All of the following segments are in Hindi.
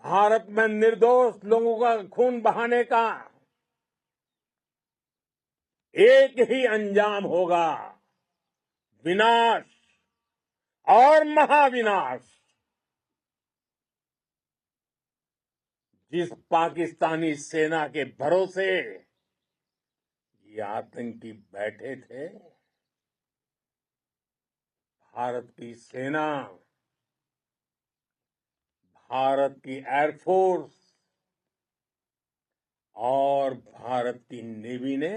भारत में निर्दोष लोगों का खून बहाने का एक ही अंजाम होगा, विनाश और महाविनाश। जिस पाकिस्तानी सेना के भरोसे ये आतंकी बैठे थे, भारत की सेना, भारत की एयरफोर्स और भारत की नेवी ने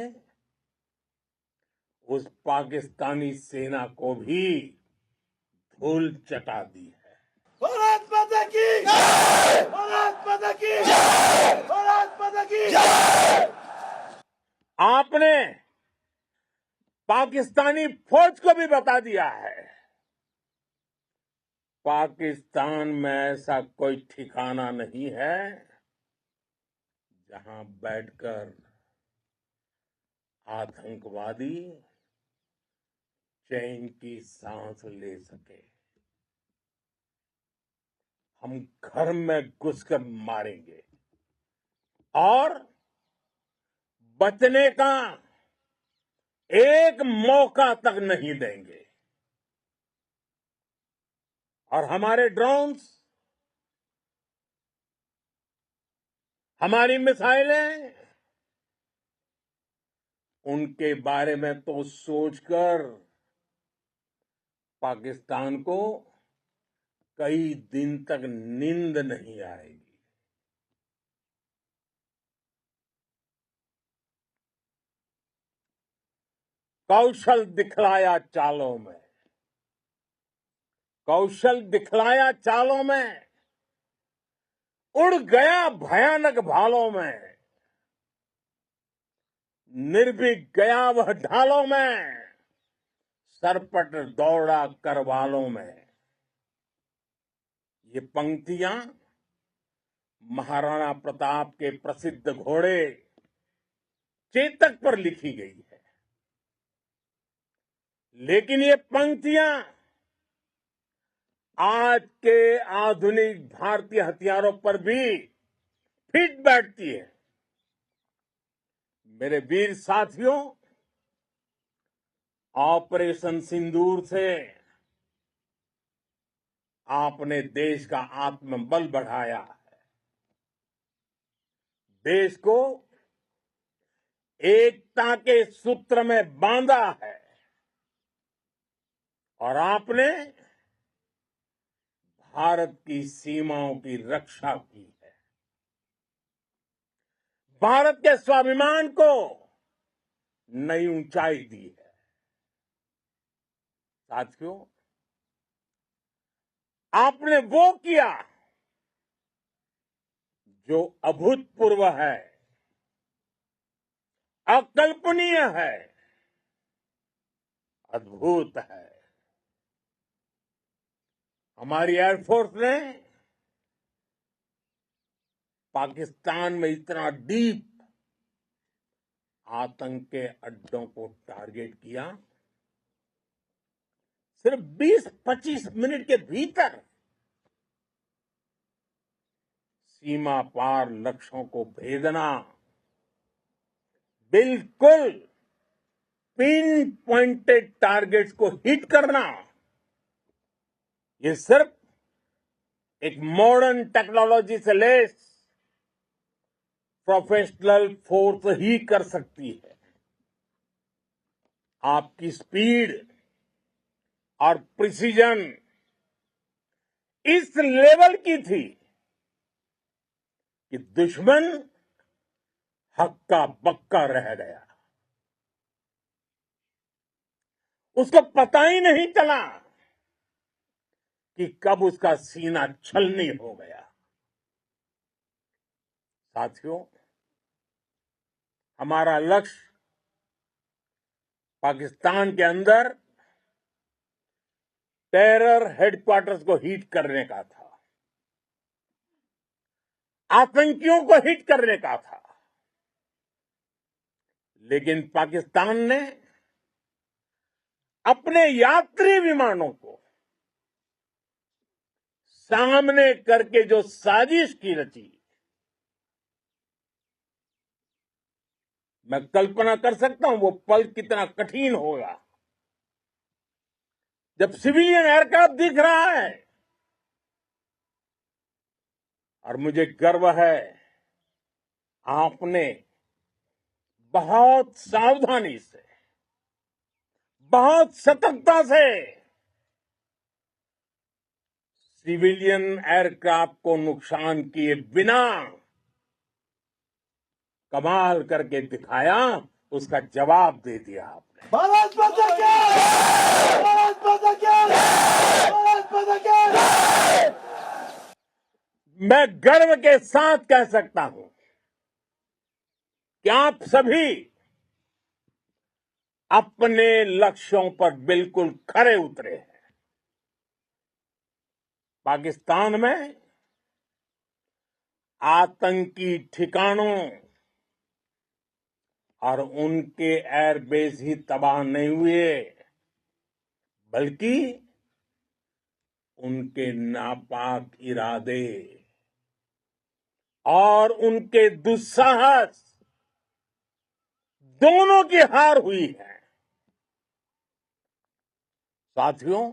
उस पाकिस्तानी सेना को भी धूल चटा दी है। भारत माता की जय! भारत माता की जय! भारत माता की जय! आपने पाकिस्तानी फौज को भी बता दिया है, पाकिस्तान में ऐसा कोई ठिकाना नहीं है जहां बैठकर आतंकवादी चैन की सांस ले सके। हम घर में घुसकर मारेंगे और बचने का एक मौका तक नहीं देंगे। और हमारे ड्रोन्स, हमारी मिसाइलें, उनके बारे में तो सोचकर पाकिस्तान को कई दिन तक नींद नहीं आएगी। कौशल दिखलाया चालों में, कौशल दिखलाया चालों में, उड़ गया भयानक भालों में, निर्भीक गया वह ढालों में, सरपट दौड़ा करवालों में। ये पंक्तियां महाराणा प्रताप के प्रसिद्ध घोड़े चेतक पर लिखी गई है, लेकिन ये पंक्तियां आज के आधुनिक भारतीय हथियारों पर भी फिट बैठती है। मेरे वीर साथियों, ऑपरेशन सिंदूर से आपने देश का आत्मबल बढ़ाया है, देश को एकता के सूत्र में बांधा है और आपने भारत की सीमाओं की रक्षा की है। भारत के स्वाभिमान को नई ऊंचाई दी है। साथियों, आपने वो किया जो अभूतपूर्व है, अकल्पनीय है, अद्भुत है। हमारी एयरफोर्स ने पाकिस्तान में इतना डीप आतंक के अड्डों को टारगेट किया, सिर्फ 20-25 मिनट के भीतर सीमा पार लक्ष्यों को भेदना, बिल्कुल पिन पॉइंटेड टारगेट्स को हिट करना, ये सिर्फ एक मॉडर्न टेक्नोलॉजी से लैस प्रोफेशनल फोर्स ही कर सकती है। आपकी स्पीड और प्रिसीजन इस लेवल की थी कि दुश्मन हक्का बक्का रह गया। उसको पता ही नहीं चला कि कब उसका सीना छलनी हो गया। साथियों, हमारा लक्ष्य पाकिस्तान के अंदर टेरर हेडक्वार्टर्स को हिट करने का था, आतंकियों को हिट करने का था, लेकिन पाकिस्तान ने अपने यात्री विमानों को सामने करके जो साजिश की रची, मैं कल्पना कर सकता हूं वो पल कितना कठिन होगा जब सिविलियन एयरक्राफ्ट दिख रहा है। और मुझे गर्व है, आपने बहुत सावधानी से, बहुत सतर्कता से सिविलियन एयरक्राफ्ट को नुकसान किए बिना कमाल करके दिखाया, उसका जवाब दे दिया आपने। भारत माता की जय! भारत माता की जय! भारत माता की जय! मैं गर्व के साथ कह सकता हूं कि आप सभी अपने लक्ष्यों पर बिल्कुल खरे उतरे हैं। पाकिस्तान में आतंकी ठिकानों और उनके एयरबेस ही तबाह नहीं हुए, बल्कि उनके नापाक इरादे और उनके दुस्साहस दोनों की हार हुई है। साथियों,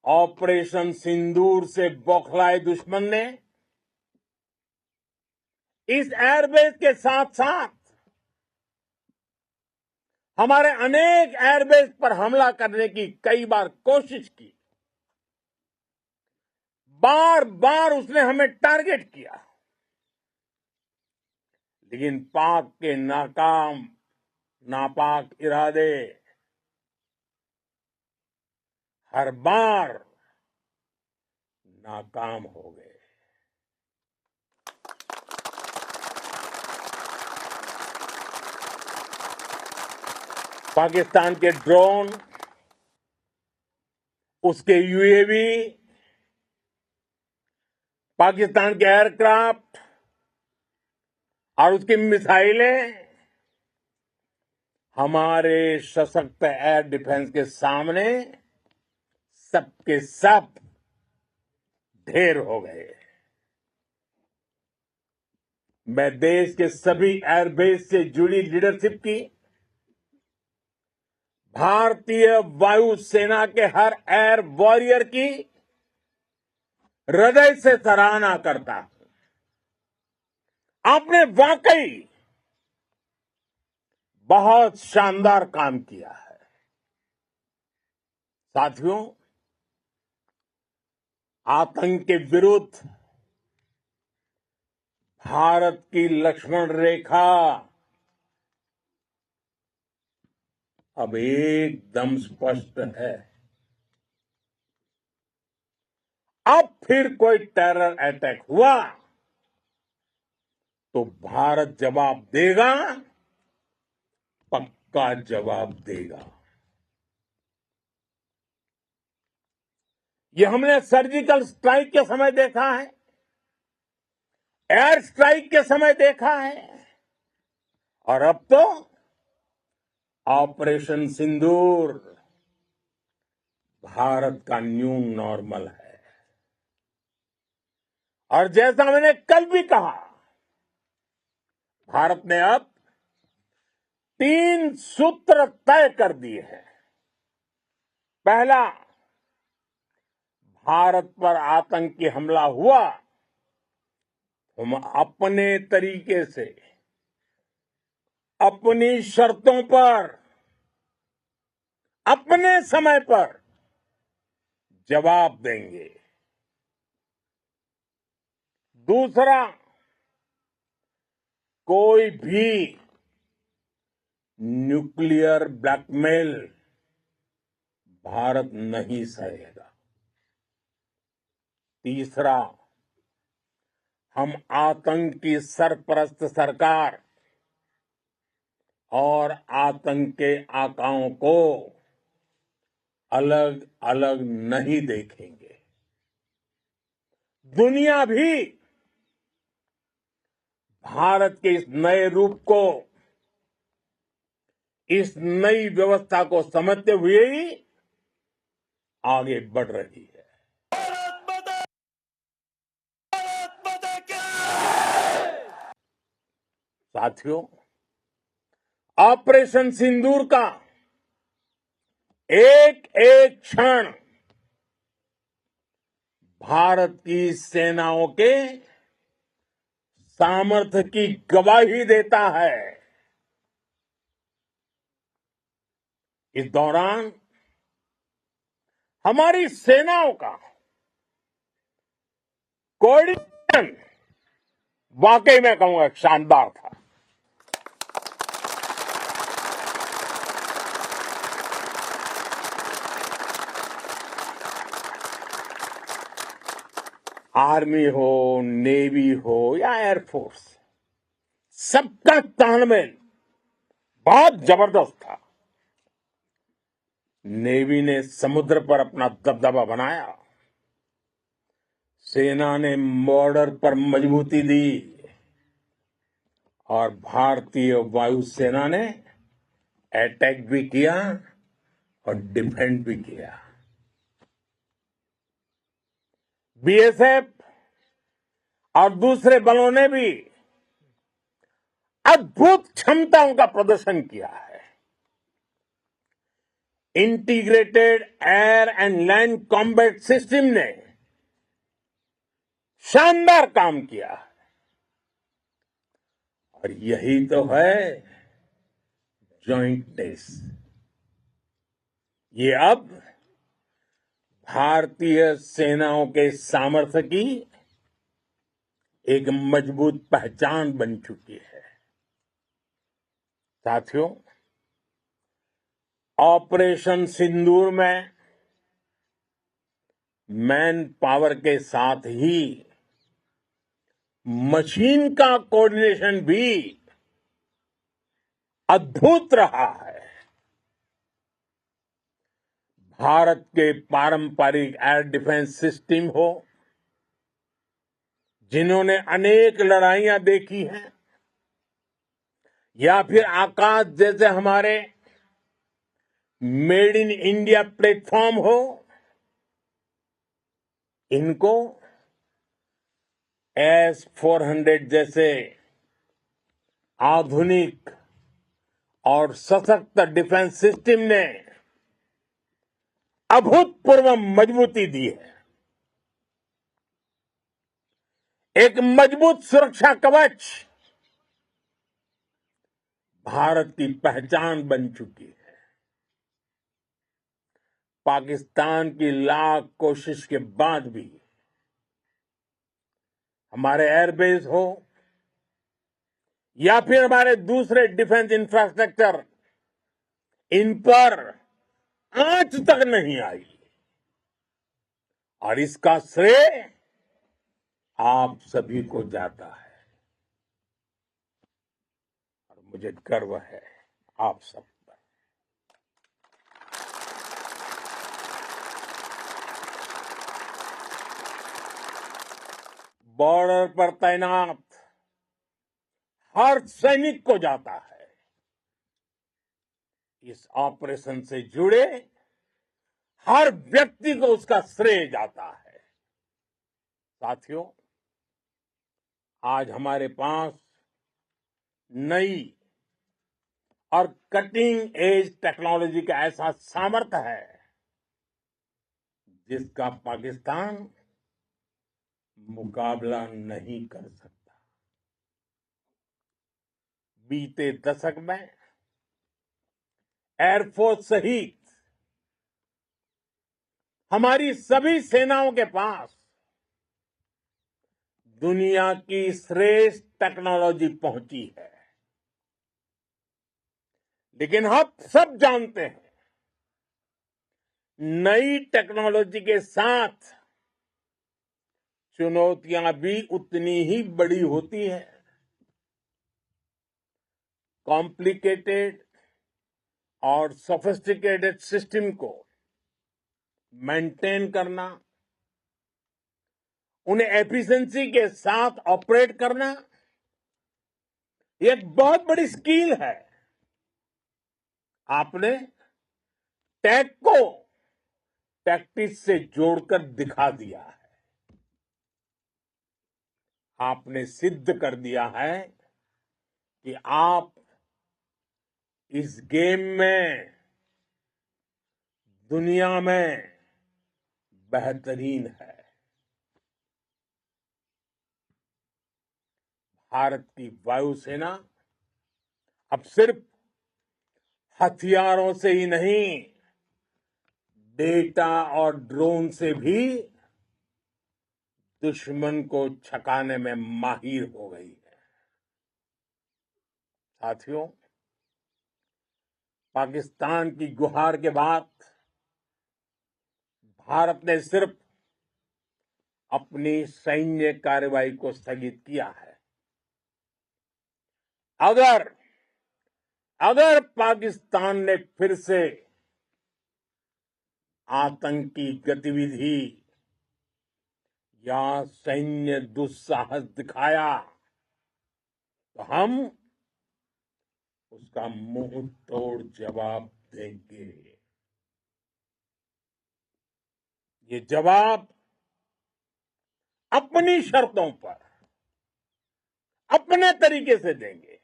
ऑपरेशन सिंदूर से बौखलाए दुश्मन ने इस एयरबेस के साथ साथ हमारे अनेक एयरबेस पर हमला करने की कई बार कोशिश की। बार बार उसने हमें टारगेट किया, लेकिन पाक के नापाक इरादे हर बार नाकाम हो गए। पाकिस्तान के ड्रोन, उसके यूएवी, पाकिस्तान के एयरक्राफ्ट और उसकी मिसाइलें हमारे सशक्त एयर डिफेंस के सामने सबके सब ढेर हो गए। मैं देश के सभी एयरबेस से जुड़ी लीडरशिप की, भारतीय वायुसेना के हर एयर वॉरियर की हृदय से सराहना करता हूं। आपने वाकई बहुत शानदार काम किया है। साथियों, आतंक के विरुद्ध भारत की लक्ष्मण रेखा अब एकदम स्पष्ट है। अब फिर कोई टेरर अटैक हुआ तो भारत जवाब देगा, पक्का जवाब देगा। ये हमने सर्जिकल स्ट्राइक के समय देखा है, एयर स्ट्राइक के समय देखा है, और अब तो ऑपरेशन सिंदूर भारत का न्यू नॉर्मल है। और जैसा मैंने कल भी कहा, भारत ने अब 3 सूत्र तय कर दिए हैं। पहला, भारत पर आतंकी हमला हुआ, हम अपने तरीके से, अपनी शर्तों पर, अपने समय पर जवाब देंगे। दूसरा, कोई भी न्यूक्लियर ब्लैकमेल भारत नहीं सहेगा। तीसरा, हम आतंक की सरपरस्त सरकार और आतंक के आकाओं को अलग अलग नहीं देखेंगे। दुनिया भी भारत के इस नए रूप को, इस नई व्यवस्था को समझते हुए ही आगे बढ़ रही है। साथियों, ऑपरेशन सिंदूर का एक एक क्षण भारत की सेनाओं के सामर्थ्य की गवाही देता है। इस दौरान हमारी सेनाओं का कोऑर्डिनेशन वाकई में कहूंगा शानदार था। आर्मी हो, नेवी हो या एयरफोर्स, सबका तालमेल बहुत जबरदस्त था। नेवी ने समुद्र पर अपना दबदबा बनाया, सेना ने बॉर्डर पर मजबूती दी और भारतीय वायुसेना ने अटैक भी किया और डिफेंड भी किया। बीएसएफ और दूसरे बलों ने भी अद्भुत क्षमताओं का प्रदर्शन किया है। Integrated air and land combat system ने शानदार काम किया है। और यही तो है जॉइंटनेस। ये अब भारतीय सेनाओं के सामर्थ्य की एक मजबूत पहचान बन चुकी है। साथियों, ऑपरेशन सिंदूर में मैन पावर के साथ ही मशीन का कोऑर्डिनेशन भी अद्भुत रहा है। भारत के पारंपरिक एयर डिफेंस सिस्टम हो, जिन्होंने अनेक लड़ाइयां देखी हैं, या फिर आकाश जैसे हमारे मेड इन इंडिया प्लेटफॉर्म हो, इनको S-400 जैसे आधुनिक और सशक्त डिफेंस सिस्टम ने अभूतपूर्व मजबूती दी है। एक मजबूत सुरक्षा कवच भारत की पहचान बन चुकी है। पाकिस्तान की लाख कोशिश के बाद भी हमारे एयरबेस हो या फिर हमारे दूसरे डिफेंस इंफ्रास्ट्रक्चर, इन पर आंच तक नहीं आई। और इसका श्रेय आप सभी को जाता है और मुझे गर्व है आप सब पर। बॉर्डर पर तैनात हर सैनिक को जाता है। इस ऑपरेशन से जुड़े हर व्यक्ति को उसका श्रेय जाता है। साथियों, आज हमारे पास नई और कटिंग एज टेक्नोलॉजी का ऐसा सामर्थ्य है जिसका पाकिस्तान मुकाबला नहीं कर सकता। बीते दशक में एयरफोर्स सहित हमारी सभी सेनाओं के पास दुनिया की श्रेष्ठ टेक्नोलॉजी पहुंची है। लेकिन हम सब जानते हैं, नई टेक्नोलॉजी के साथ चुनौतियां भी उतनी ही बड़ी होती है। कॉम्प्लिकेटेड और सोफिस्टिकेटेड सिस्टम को मेंटेन करना, उन्हें एफिशिएंसी के साथ ऑपरेट करना, ये एक बहुत बड़ी स्किल है। आपने टेक को टैक्टिक्स से जोड़कर दिखा दिया है। आपने सिद्ध कर दिया है कि आप इस गेम में दुनिया में बेहतरीन है। भारत की वायुसेना अब सिर्फ हथियारों से ही नहीं, डेटा और ड्रोन से भी दुश्मन को छकाने में माहिर हो गई है। साथियों, पाकिस्तान की गुहार के बाद भारत ने सिर्फ अपनी सैन्य कार्रवाई को स्थगित किया है। अगर पाकिस्तान ने फिर से आतंकी गतिविधि या सैन्य दुस्साहस दिखाया तो हम उसका मुंह तोड़ जवाब देंगे। ये जवाब अपनी शर्तों पर, अपने तरीके से देंगे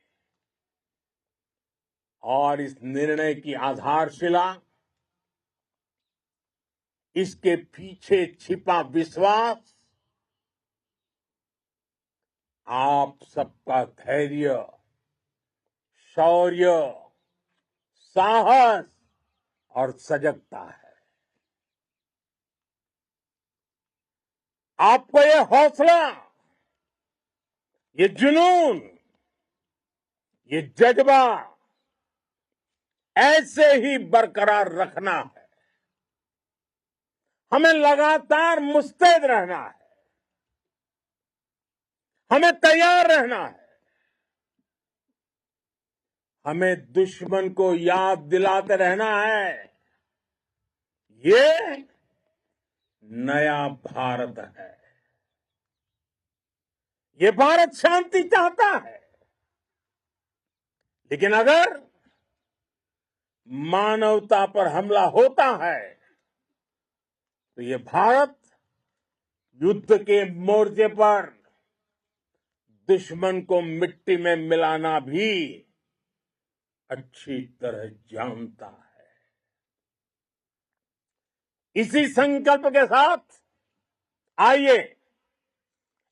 और इस निर्णय की आधारशिला इसके पीछे छिपा विश्वास आप सबका धैर्य, शौर्य, साहस और सजगता है। आपको ये हौसला, ये जुनून, ये जज्बा ऐसे ही बरकरार रखना है। हमें लगातार मुस्तैद रहना है, हमें तैयार रहना है। हमें दुश्मन को याद दिलाते रहना है, ये नया भारत है। ये भारत शांति चाहता है, लेकिन अगर मानवता पर हमला होता है तो ये भारत युद्ध के मोर्चे पर दुश्मन को मिट्टी में मिलाना भी अच्छी तरह जानता है। इसी संकल्प के साथ आइए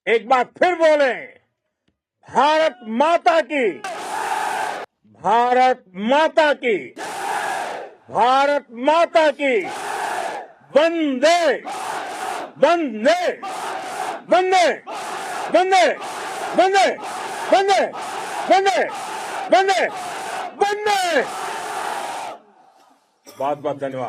एक बार फिर बोलें, भारत माता की, भारत माता की, भारत माता की, वंदे वंदे वंदे वंदे वंदे वंदे वंदे वंदे वंदे। बहुत बहुत धन्यवाद।